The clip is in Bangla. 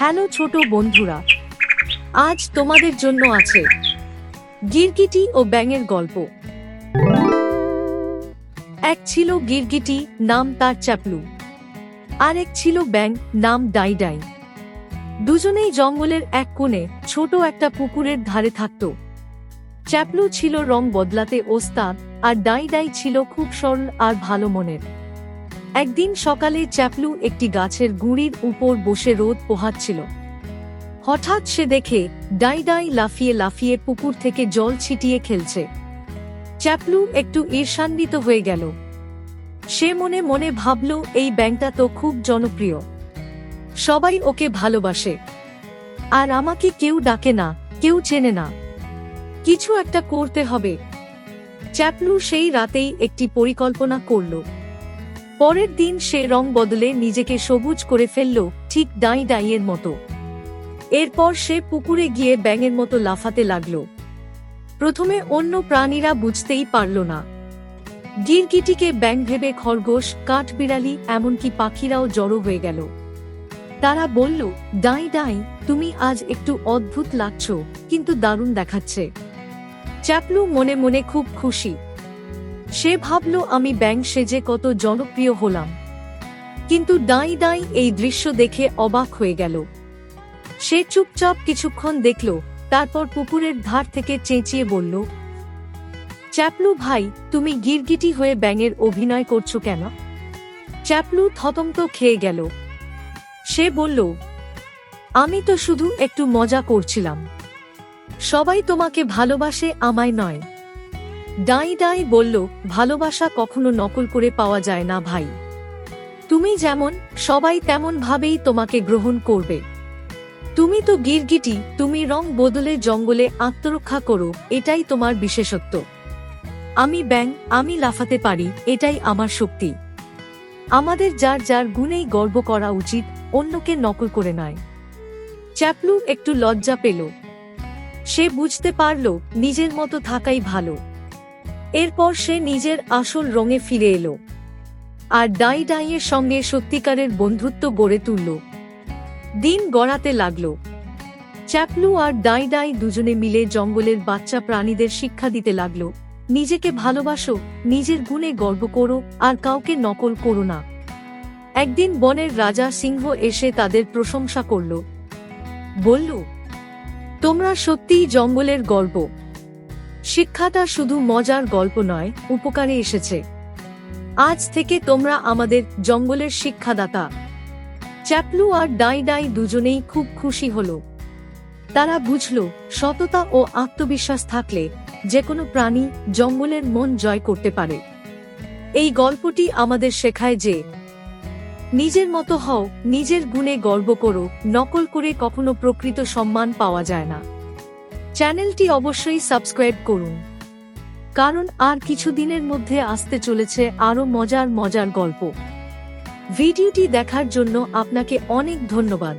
হ্যালো ছোট বন্ধুরা, আজ তোমাদের জন্য আছে গিরগিটি ও ব্যাঙের গল্প। এক ছিল গিরগিটি, নাম তার চ্যাপলু। আর এক ছিল ব্যাঙ, নাম ডাইডাই। দুজনেই জঙ্গলের এক কোণে ছোট একটা পুকুরের ধারে থাকত। চ্যাপলু ছিল রং বদলাতে ওস্তাদ, আর ডাইডাই ছিল খুব সরল আর ভালো মনের। একদিন সকালে চ্যাপলু একটি গাছের গুঁড়ির উপর বসে রোদ পোহাচ্ছিল। হঠাৎ সে দেখে ডাইডাই লাফিয়ে লাফিয়ে পুকুর থেকে জল ছিটিয়ে খেলছে। চ্যাপলু একটু ঈর্ষান্বিত হয়ে গেল। সে মনে মনে ভাবল, এই ব্যাঙটা তো খুব জনপ্রিয়, সবাই ওকে ভালোবাসে, আর আমাকে কেউ ডাকে না, কেউ চেনে না। কিছু একটা করতে হবে। চ্যাপলু সেই রাতেই একটি পরিকল্পনা করল। পরের দিন সে রং বদলে নিজেকে সবুজ করে ফেলল, ঠিক ডাইডাইয়ের মতো। এরপর সে পুকুরে গিয়ে ব্যাঙের মতো লাফাতে লাগল। প্রথমে অন্য প্রাণীরা বুঝতেই পারল না। গিরগিটিকে ব্যাঙ ভেবে খরগোশ, কাঠবিড়ালি, এমনকি পাখিরাও জড়ো হয়ে গেল। তারা বলল, ডাইডাই, তুমি আজ একটু অদ্ভুত লাগছ, কিন্তু দারুণ দেখাচ্ছে। চ্যাপলু মনে মনে খুব খুশি। সে ভাবল, আমি ব্যাঙ সেজে কত জনপ্রিয় হলাম। কিন্তু ডাইডাই এই দৃশ্য দেখে অবাক হয়ে গেল। সে চুপচাপ কিছুক্ষণ দেখল, তারপর পুকুরের ধার থেকে চেঁচিয়ে বলল, চ্যাপলু ভাই, তুমি গিরগিটি হয়ে ব্যাঙের অভিনয় করছো কেন? চ্যাপলু থতমত খেয়ে গেল। সে বলল, আমি তো শুধু একটু মজা করছিলাম। সবাই তোমাকে ভালোবাসে, আমায় নয়। ডাইডাই বলল, ভালোবাসা কখনো নকল করে পাওয়া যায় না ভাই। তুমি যেমন, সবাই তেমন ভাবেই তোমাকে গ্রহণ করবে। তুমি তো গিরগিটি, তুমি রং বদলে জঙ্গলে আত্মরক্ষা করো, এটাই তোমার বিশেষত্ব। আমি ব্যাঙ, আমি লাফাতে পারি, এটাই আমার শক্তি। আমাদের যার যার গুণেই গর্ব করা উচিত, অন্যকে নকল করে নয়। চ্যাপলু একটু লজ্জা পেল। সে বুঝতে পারল, নিজের মতো থাকাই ভালো। এরপর সে নিজের আসল রঙে ফিরে এলো, আর ডাইডাইয়ের সঙ্গে সত্যিকারের বন্ধুত্ব গড়ে তুলল। দিন গড়াতে লাগল। চ্যাপলু আর ডাইডাই দুজনে মিলে জঙ্গলের বাচ্চা প্রাণীদের শিক্ষা দিতে লাগল, নিজেকে ভালোবাসো, নিজের গুণে গর্ব করো, আর কাউকে নকল করো না। একদিন বনের রাজা সিংহ এসে তাদের প্রশংসা করল। বলল, তোমরা সত্যিই জঙ্গলের গর্ব। শিক্ষাটা শুধু মজার গল্প নয়, উপকারে এসেছে। আজ থেকে তোমরা আমাদের জঙ্গলের শিক্ষাদাতা। চ্যাপলু আর ডাইডাই দুজনেই খুব খুশি হল। তারা বুঝল, সততা ও আত্মবিশ্বাস থাকলে যে কোনো প্রাণী জঙ্গলের মন জয় করতে পারে। এই গল্পটি আমাদের শেখায় যে, নিজের মতো হও, নিজের গুণে গর্ব করো, নকল করে কখনো প্রকৃত সম্মান পাওয়া যায় না। চ্যানেলটি অবশ্যই সাবস্ক্রাইব করুন, কারণ আর কিছুদিনের মধ্যে আসতে চলেছে আরো মজার মজার গল্প। ভিডিওটি দেখার জন্য আপনাকে অনেক ধন্যবাদ।